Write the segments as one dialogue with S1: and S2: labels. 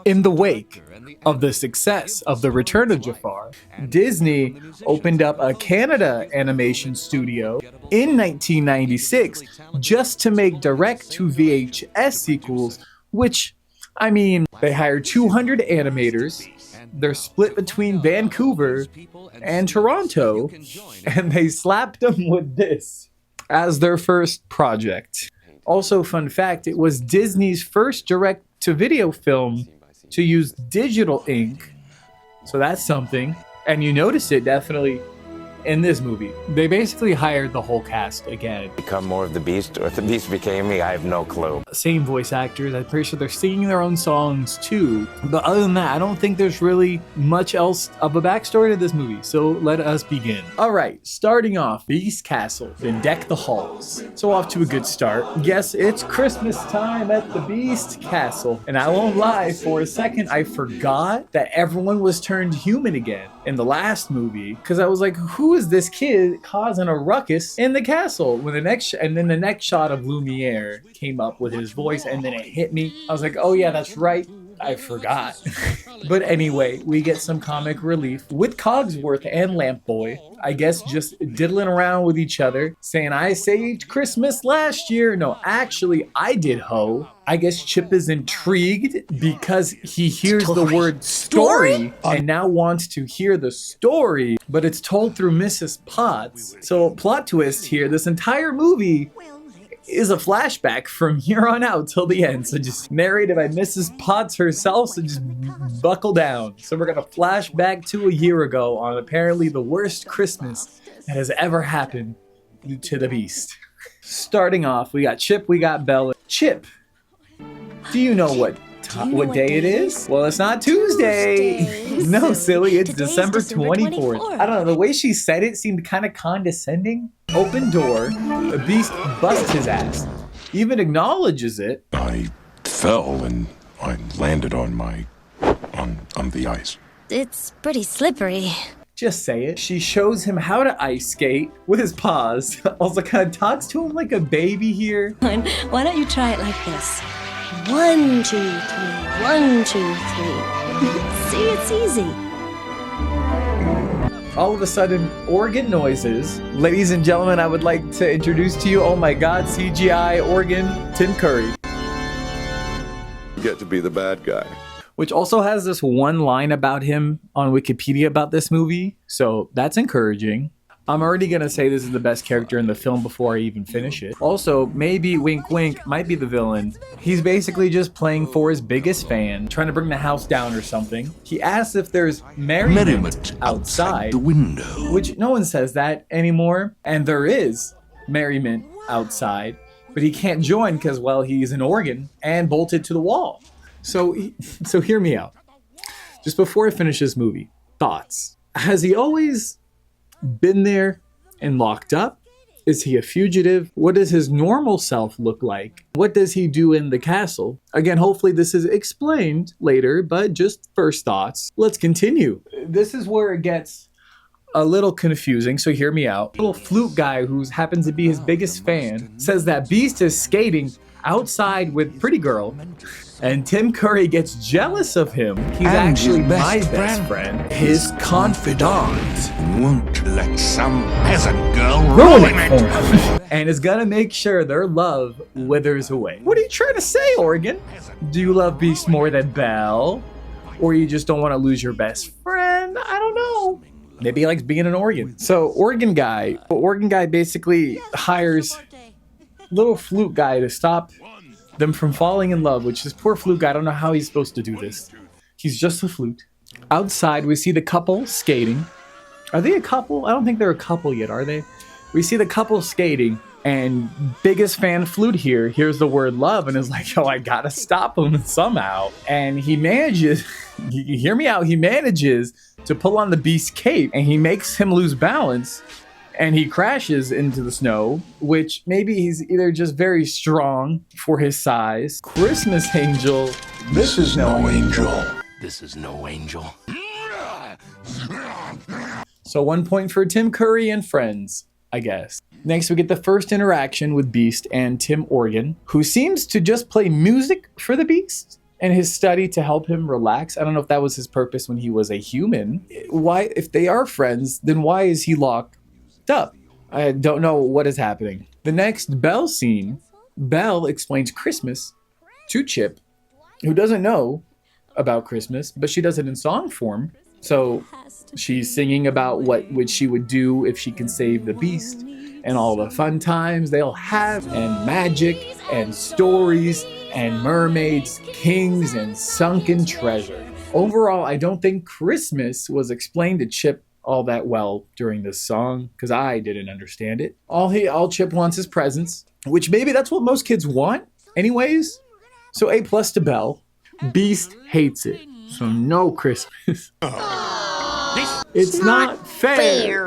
S1: In the wake of the success of The Return of Jafar, Disney opened up a Canada animation studio in 1996 just to make direct-to-VHS sequels, which, I mean, they hired 200 animators. They're split between Vancouver and Toronto, and they slapped them with this as their first project. Also, fun fact, it was Disney's first direct-to-video film to use digital ink, so that's something. And you notice it definitely in this movie. They basically hired the whole cast again.
S2: Become more of the Beast, or if the Beast became me, I have no clue.
S1: Same voice actors. I'm pretty sure they're singing their own songs too. But other than that, I don't think there's really much else of a backstory to this movie. So let us begin. Alright, starting off, Beast Castle, then deck the halls. So off to a good start. Yes, it's Christmas time at the Beast Castle. And I won't lie, for a second I forgot that everyone was turned human again in the last movie. Because I was like, who is this kid causing a ruckus in the castle? When then the next shot of Lumiere came up with his voice, and then it hit me. I was like, oh yeah, that's right, I forgot. But anyway, we get some comic relief with Cogsworth and Lamp Boy, I guess, just diddling around with each other, saying, I saved Christmas last year. No, actually, I did, ho. I guess Chip is intrigued because he hears the word story and now wants to hear the story, but it's told through Mrs. Potts. So, plot twist here, this entire movie is a flashback from here on out till the end. So just narrated by Mrs. Potts herself, so just buckle down. So we're gonna flash back to a year ago on apparently the worst Christmas that has ever happened to the Beast. Starting off, we got Chip, we got Belle. Chip, do you know what day it is? Well, it's not Tuesday. No, silly, it's December 24th. I don't know, the way she said it seemed kind of condescending. Open door, the Beast busts his ass. Even acknowledges it.
S3: I fell and I landed on the ice.
S4: It's pretty slippery.
S1: Just say it. She shows him how to ice skate with his paws. Also kind of talks to him like a baby here.
S4: Why don't you try it like this? 1, 2, 3, 1, 2, 3. See, it's easy.
S1: All of a sudden, organ noises. Ladies and gentlemen, I would like to introduce to you, oh my god, CGI organ, Tim Curry.
S3: You get to be the bad guy.
S1: Which also has this one line about him on Wikipedia about this movie, so that's encouraging. I'm already gonna say this is the best character in the film before I even finish it. Also, maybe Wink Wink might be the villain. He's basically just playing for his biggest fan, trying to bring the house down or something. He asks if there's merriment outside
S3: the window,
S1: which no one says that anymore. And there is merriment outside, but he can't join because, well, he's an organ and bolted to the wall. So hear me out. Just before I finish this movie, thoughts. Has he always been there and locked up? Is he a fugitive? What does his normal self look like? What does he do in the castle? Again, hopefully this is explained later, but just first thoughts. Let's continue. This is where it gets a little confusing, so hear me out. Little flute guy who happens to be his biggest fan says that Beast is skating outside with Pretty Girl, and Tim Curry gets jealous of him. He's actually my best friend, his confidant.
S3: Won't let some peasant girl
S1: ruin it for him, and is gonna make sure their love withers away. What are you trying to say, Oregon? Do you love Beast more than Belle? Or you just don't want to lose your best friend? I don't know. Maybe he likes being an organ. So Organ Guy basically hires little flute guy to stop them from falling in love, which is poor flute guy. I don't know how he's supposed to do this. He's just a flute. Outside, we see the couple skating. Are they a couple? I don't think they're a couple yet, are they? We see the couple skating, and biggest fan flute here hears the word love and is like, yo, I gotta stop him somehow. And he manages, you hear me out, he manages to pull on the Beast's cape, and he makes him lose balance, and he crashes into the snow, which maybe he's either just very strong for his size. Christmas Angel.
S3: This is no angel.
S2: This is no angel.
S1: So 1 point for Tim Curry and friends, I guess. Next, we get the first interaction with Beast and Tim Organ, who seems to just play music for the Beast and his study to help him relax. I don't know if that was his purpose when he was a human. Why, if they are friends, then why is he locked up? I don't know what is happening. The next Belle scene, Belle explains Christmas to Chip, who doesn't know about Christmas, but she does it in song form. So she's singing about what she would do if she can save the beast and all the fun times they'll have, and magic and stories and mermaids, kings, and sunken treasure. Overall, I don't think Christmas was explained to Chip all that well during this song, because I didn't understand it. All Chip wants is presents, which maybe that's what most kids want anyways. So A+ to Belle. Beast hates it, so no Christmas. It's not fair.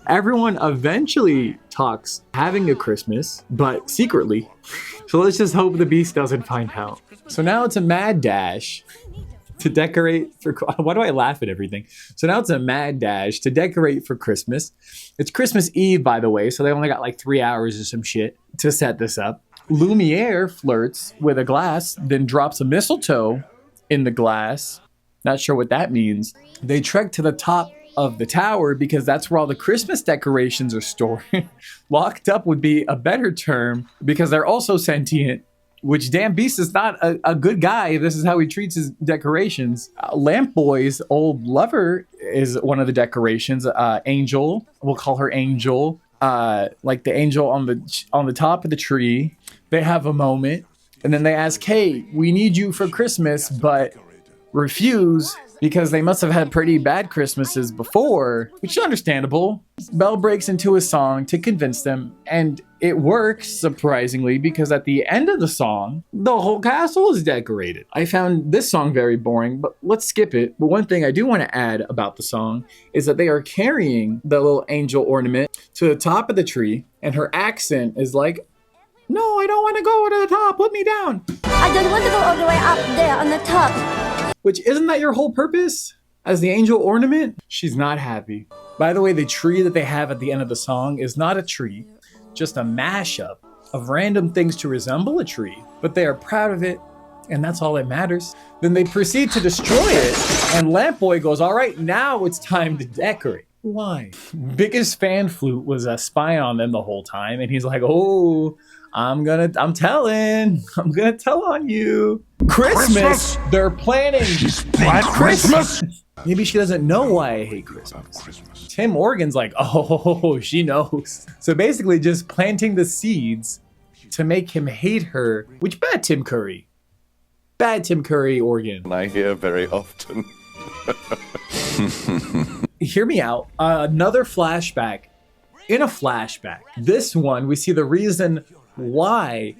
S1: Everyone eventually talks having a Christmas, but secretly. So let's just hope the Beast doesn't find out. So now it's a mad dash to decorate for... Why do I laugh at everything? So now it's a mad dash to decorate for Christmas. It's Christmas Eve, by the way, so they only got like 3 hours or some shit to set this up. Lumiere flirts with a glass, then drops a mistletoe in the glass. Not sure what that means. They trek to the top of the tower because that's where all the Christmas decorations are stored. Locked up would be a better term because they're also sentient, which damn Beast is not a good guy. This is how he treats his decorations. Lamp Boy's old lover is one of the decorations. Angel, we'll call her Angel. Like the angel on the top of the tree. They have a moment, and then they ask, hey, we need you for Christmas, but refuse because they must have had pretty bad Christmases before, which is understandable. Belle breaks into a song to convince them, and it works, surprisingly, because at the end of the song, the whole castle is decorated. I found this song very boring, but let's skip it. But one thing I do want to add about the song is that they are carrying the little angel ornament to the top of the tree, and her accent is like, no, I don't want to go to the top, put me down.
S4: I don't want to go all the way up there on the top.
S1: Which, isn't that your whole purpose? As the angel ornament? She's not happy. By the way, the tree that they have at the end of the song is not a tree, just a mashup of random things to resemble a tree, but they are proud of it, and that's all that matters. Then they proceed to destroy it, and Lamp Boy goes, all right, now it's time to decorate. Why? Biggest fan flute was spying on them the whole time, and he's like, oh, I'm gonna tell on you. Christmas? They're planning.
S3: She's planning Christmas?
S1: Maybe she doesn't know why I hate Christmas. Tim Organ's like, oh, she knows. So basically just planting the seeds to make him hate her, which bad Tim Curry. Bad Tim Curry, Organ.
S3: I hear very often.
S1: Hear me out. Another flashback. In a flashback, this one, we see the reason why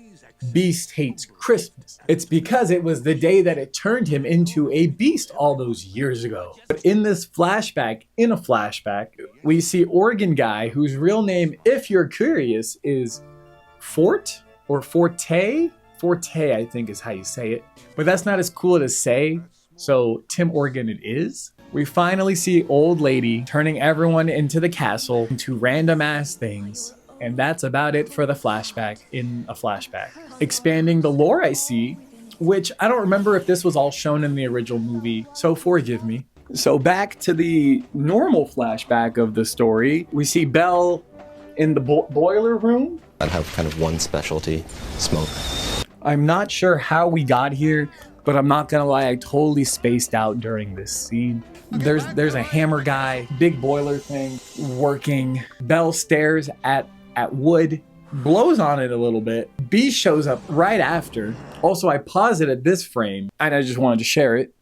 S1: Beast hates Christmas. It's because it was the day that it turned him into a beast all those years ago. But in this flashback, we see Organ Guy, whose real name, if you're curious, is Forte or Forte. Forte, I think is how you say it. But that's not as cool to say, so Tim Organ it is. We finally see Old Lady turning everyone into the castle into random ass things. And that's about it for the flashback in a flashback. Expanding the lore I see, which I don't remember if this was all shown in the original movie, so forgive me. So back to the normal flashback of the story, we see Belle in the boiler room.
S5: I have kind of one specialty, smoke.
S1: I'm not sure how we got here, but I'm not gonna lie, I totally spaced out during this scene. There's a hammer guy, big boiler thing, working. Belle stares at wood, blows on it a little bit. B shows up right after. Also, I paused it at this frame, and I just wanted to share it.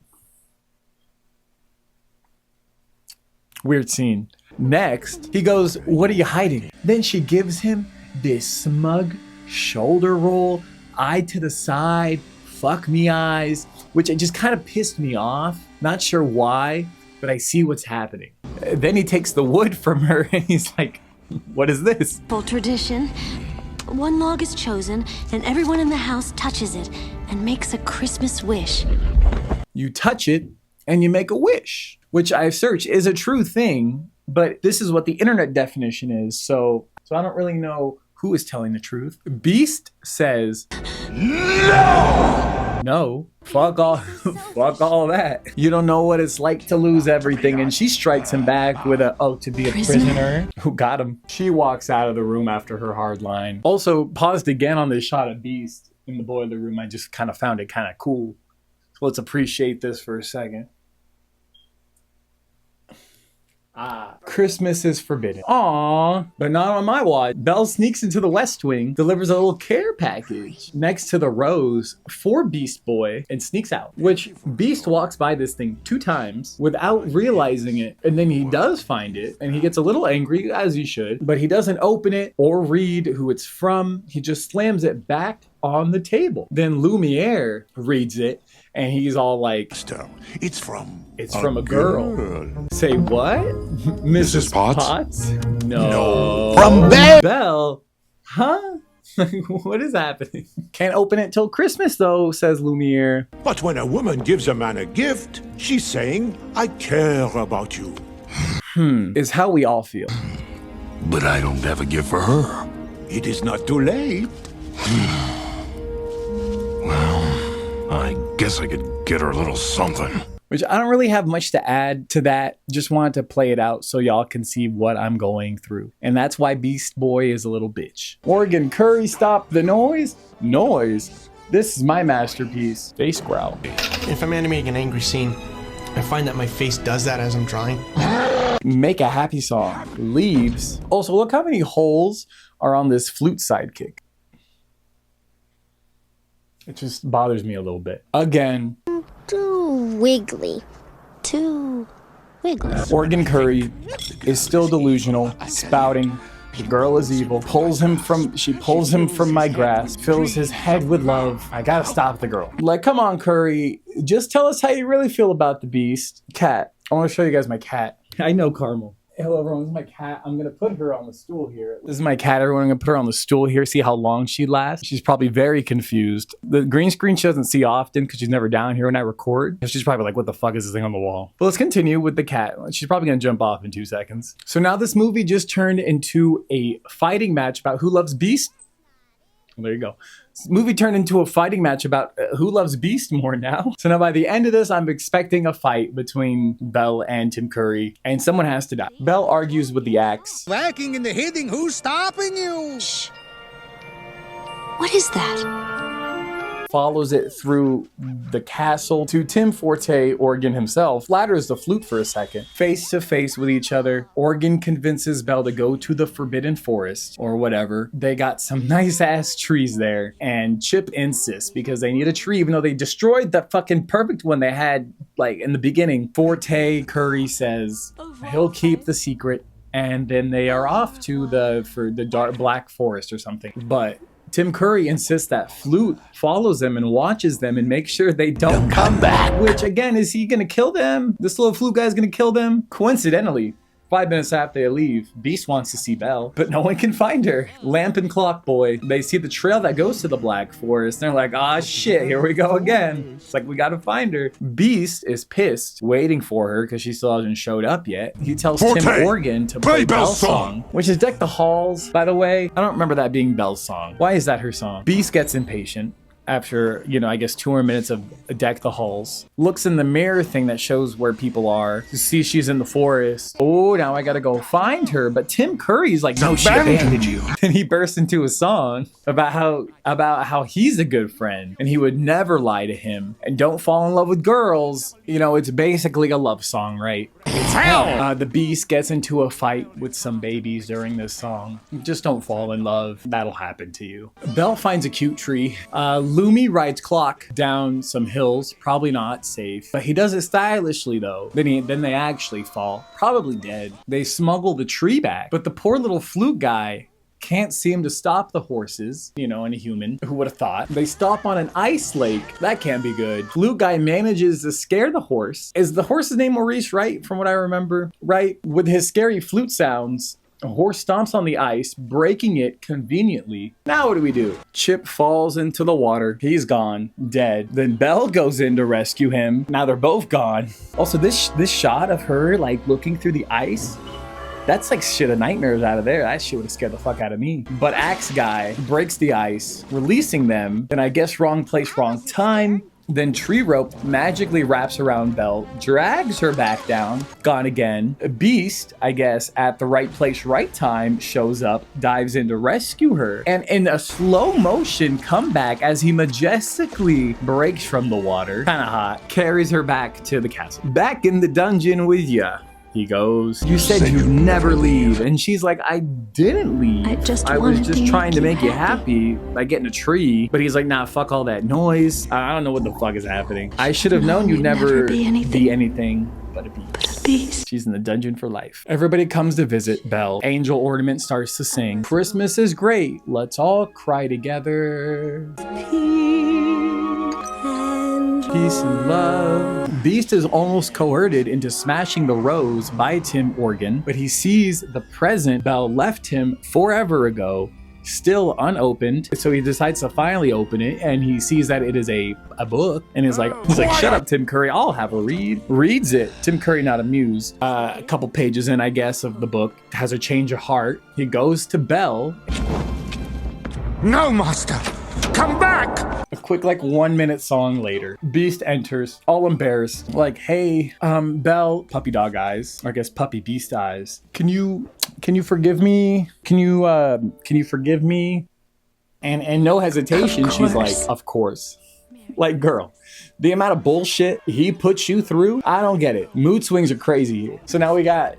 S1: Weird scene. Next, he goes, what are you hiding? Then she gives him this smug shoulder roll, eye to the side, fuck me eyes, which it just kind of pissed me off. Not sure why, but I see what's happening. Then he takes the wood from her and he's like, what is this?
S4: Full tradition. One log is chosen, and everyone in the house touches it and makes a Christmas wish.
S1: You touch it and you make a wish, which I've searched is a true thing, but this is what the internet definition is. So I don't really know Who is telling the truth? Beast says, no! No. Fuck all, fuck all that. You don't know what it's like to lose everything. And she strikes him back with to be a prisoner. Who got him? She walks out of the room after her hard line. Also, paused again on this shot of Beast in the boiler room. I just kind of found it kind of cool. So let's appreciate this for a second. Christmas is forbidden. Aww, but not on my watch. Belle sneaks into the West Wing, delivers a little care package next to the rose for Beast Boy, and sneaks out. Which Beast walks by this thing 2 times without realizing it, and then he does find it, and he gets a little angry, as he should, but he doesn't open it or read who it's from. He just slams it back on the table. Then Lumiere reads it, and he's all like,
S3: It's from
S1: a girl. Say what? Mrs. Potts? No.
S3: From Belle.
S1: Belle? Huh? What is happening? Can't open it till Christmas though, says Lumiere.
S3: But when a woman gives a man a gift, she's saying, I care about you.
S1: Is how we all feel.
S3: But I don't have a gift for her. It is not too late. Well, I guess I could get her a little something.
S1: Which I don't really have much to add to that. Just wanted to play it out so y'all can see what I'm going through. And that's why Beast Boy is a little bitch. Oregon Curry, stop the noise. Noise? This is my masterpiece. Face growl.
S6: If I'm animating an angry scene, I find that my face does that as I'm drawing.
S1: Make a happy song. Leaves. Also, look how many holes are on this flute sidekick. It just bothers me a little bit. Again.
S4: Too wiggly. Too wiggly.
S1: Oregon Curry is still delusional, spouting, the girl is evil, she pulls him from my grasp, fills his head with love. I gotta stop the girl. Like, come on, Curry, just tell us how you really feel about the beast. Cat. I want to show you guys my cat. I know Carmel. Hello everyone, this is my cat. I'm gonna put her on the stool here. This is my cat, everyone. I'm gonna put her on the stool here, see how long she lasts. She's probably very confused. The green screen she doesn't see often because she's never down here when I record. She's probably like, what the fuck is this thing on the wall? But let's continue with the cat. She's probably gonna jump off in 2 seconds. So now this movie just turned into a fighting match about who loves Beast. Well, there you go. This movie turned into a fighting match about who loves Beast more now. So now by the end of this, I'm expecting a fight between Belle and Tim Curry, and someone has to die. Belle argues with the axe.
S7: Lacking in the hitting, who's stopping you?
S4: Shh. What is that?
S1: Follows it through the castle to Tim Forte, Oregon himself, flatters the flute for a second. Face to face with each other, Oregon convinces Belle to go to the Forbidden Forest, or whatever. They got some nice ass trees there, and Chip insists because they need a tree, even though they destroyed the fucking perfect one they had, like, in the beginning. Forte, Curry says he'll keep the secret, and then they are off to the dark black forest or something. But Tim Curry insists that Flute follows them and watches them and makes sure they don't come back. Which, again, is he gonna kill them? This little Flute guy's gonna kill them? Coincidentally, 5 minutes after they leave, Beast wants to see Belle, but no one can find her. Lamp and Clock Boy, they see the trail that goes to the Black Forest. They're like, ah, shit, here we go again. It's like, we gotta find her. Beast is pissed, waiting for her because she still hasn't showed up yet. He tells
S3: Forte,
S1: Tim Oregon to play Belle's song, which is Deck the Halls, by the way. I don't remember that being Belle's song. Why is that her song? Beast gets impatient. After, I guess 2 more minutes of Deck the Halls. Looks in the mirror thing that shows where people are to see she's in the forest. Oh, now I gotta go find her. But Tim Curry's like, no, she abandoned you. And he bursts into a song about how he's a good friend and he would never lie to him. And don't fall in love with girls. It's basically a love song, right? It's hell. The Beast gets into a fight with some babies during this song. Just don't fall in love. That'll happen to you. Belle finds a cute tree. Lumi rides Clock down some hills, probably not safe, but he does it stylishly though. Then they actually fall, probably dead. They smuggle the tree back, but the poor little Flute guy can't seem to stop the horses, and a human, who would have thought. They stop on an ice lake. That can't be good. Flute guy manages to scare the horse. Is the horse's name Maurice, right? From what I remember, right? With his scary flute sounds, a horse stomps on the ice, breaking it conveniently. Now what do? Chip falls into the water. He's gone, dead. Then Belle goes in to rescue him. Now they're both gone. Also, this shot of her like looking through the ice, That's like shit of nightmares out of there. That shit would have scared the fuck out of me. But Axe Guy breaks the ice, releasing them. Then I guess wrong place, wrong time. Then Tree Rope magically wraps around Belle, drags her back down, gone again. Beast, I guess, at the right place, right time, shows up, dives in to rescue her. And in a slow motion comeback as he majestically breaks from the water, kinda hot, carries her back to the castle. Back in the dungeon with ya. He goes, you said you'd never leave. And she's like, I didn't leave. I was just trying to make you happy by getting a tree. But he's like, nah, fuck all that noise. I don't know what the fuck is happening. I should have known you'd never be anything but a beast. She's in the dungeon for life. Everybody comes to visit Belle. Angel Ornament starts to sing. Christmas is great. Let's all cry together. Peace and love. Beast is almost coerced into smashing the rose by Tim Organ, but he sees the present Belle left him forever ago still unopened, so he decides to finally open it, and he sees that it is a book, and he's like, shut up, Tim Curry, I'll have a read. Reads it. Tim Curry not amused. A couple pages in, I guess, of the book, has a change of heart. He goes to Belle.
S7: No, master! Come back!
S1: A quick, like, 1 minute song later, Beast enters, all embarrassed, like, hey, Belle, puppy dog eyes, or I guess puppy beast eyes. Can you forgive me? Can you forgive me? And no hesitation, she's like, of course. Like, girl, the amount of bullshit he puts you through, I don't get it. Mood swings are crazy here. So now we got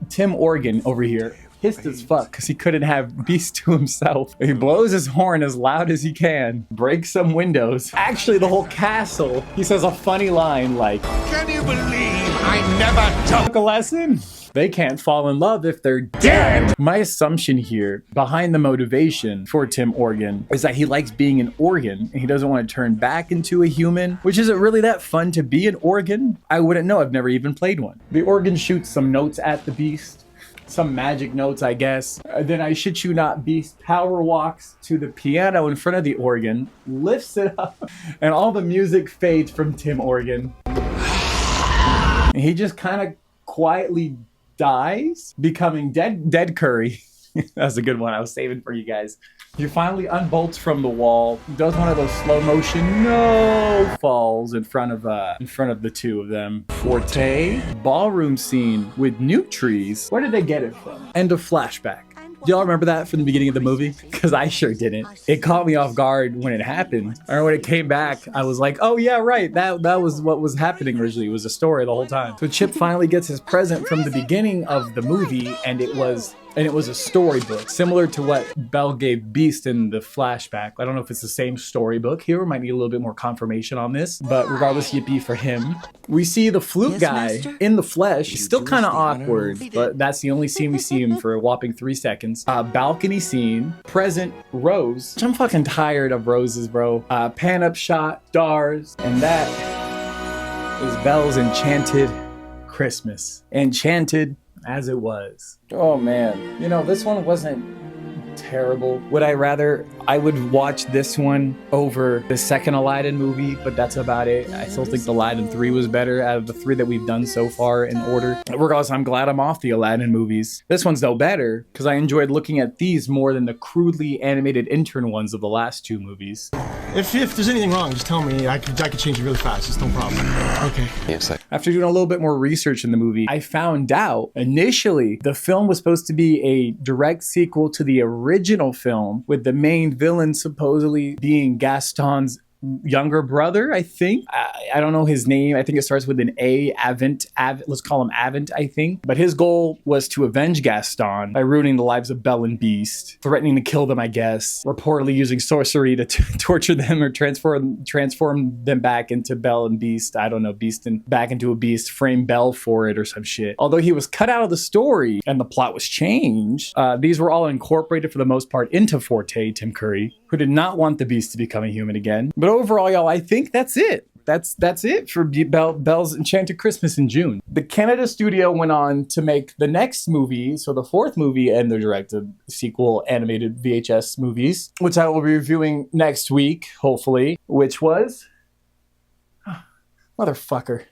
S1: Tim Organ over here. Pissed as fuck because he couldn't have Beast to himself. He blows his horn as loud as he can, breaks some windows. Actually, the whole castle. He says a funny line like,
S7: Can you believe I never
S1: took a lesson? They can't fall in love if they're dead. My assumption here, behind the motivation for Tim Organ, is that he likes being an organ and he doesn't want to turn back into a human, which isn't really that fun to be an organ. I wouldn't know. I've never even played one. The organ shoots some notes at the Beast. Some magic notes, I guess. Then I shit you not, Beast power walks to the piano in front of the organ, lifts it up, and all the music fades from Tim Organ. And he just kind of quietly dies, becoming dead Curry. That's a good one I was saving for you guys. He finally unbolts from the wall, does one of those slow motion falls in front of the two of them. Forte, ballroom scene with new trees. Where did they get it from? End of flashback. Do y'all remember that from the beginning of the movie? Because I sure didn't. It caught me off guard when it happened. Or when it came back, I was like, oh yeah, right. That was what was happening originally. It was a story the whole time. So Chip finally gets his present from the beginning of the movie, and it was a storybook, similar to what Belle gave Beast in the flashback. I don't know if it's the same storybook here. We might need a little bit more confirmation on this, but regardless, yippee for him. We see the flute guy in the flesh. He's still kind of awkward, but that's the only scene we see him for a whopping 3 seconds. Balcony scene, present Rose. I'm fucking tired of roses, bro. Pan up shot, stars, and that is Belle's Enchanted Christmas. Enchanted as it was. Oh man, you know, this one wasn't terrible. I would watch this one over the second Aladdin movie, but that's about it. I still think the Aladdin 3 was better out of the 3 that we've done so far in order. Regardless, I'm glad I'm off the Aladdin movies. This one's no better because I enjoyed looking at these more than the crudely animated intern ones of the last 2 movies.
S6: If there's anything wrong, just tell me. I could change it really fast. It's no problem. Okay.
S5: Yes, sir.
S1: After doing a little bit more research in the movie, I found out initially the film was supposed to be a direct sequel to the original film, with the main villain supposedly being Gaston's younger brother, I think. I don't know his name. I think it starts with an A, Avant. Let's call him Avant, I think. But his goal was to avenge Gaston by ruining the lives of Belle and Beast, threatening to kill them, I guess, reportedly using sorcery to torture them or transform them back into Belle and Beast. I don't know, Beast and back into a beast, frame Belle for it or some shit. Although he was cut out of the story and the plot was changed, these were all incorporated for the most part into Forte, Tim Curry, who did not want the Beast to become a human again. But overall, y'all, I think that's it. That's it for Belle's Enchanted Christmas in June. The Canada studio went on to make the next movie, so the 4th movie and the directed sequel animated VHS movies, which I will be reviewing next week, hopefully, which was... Motherfucker.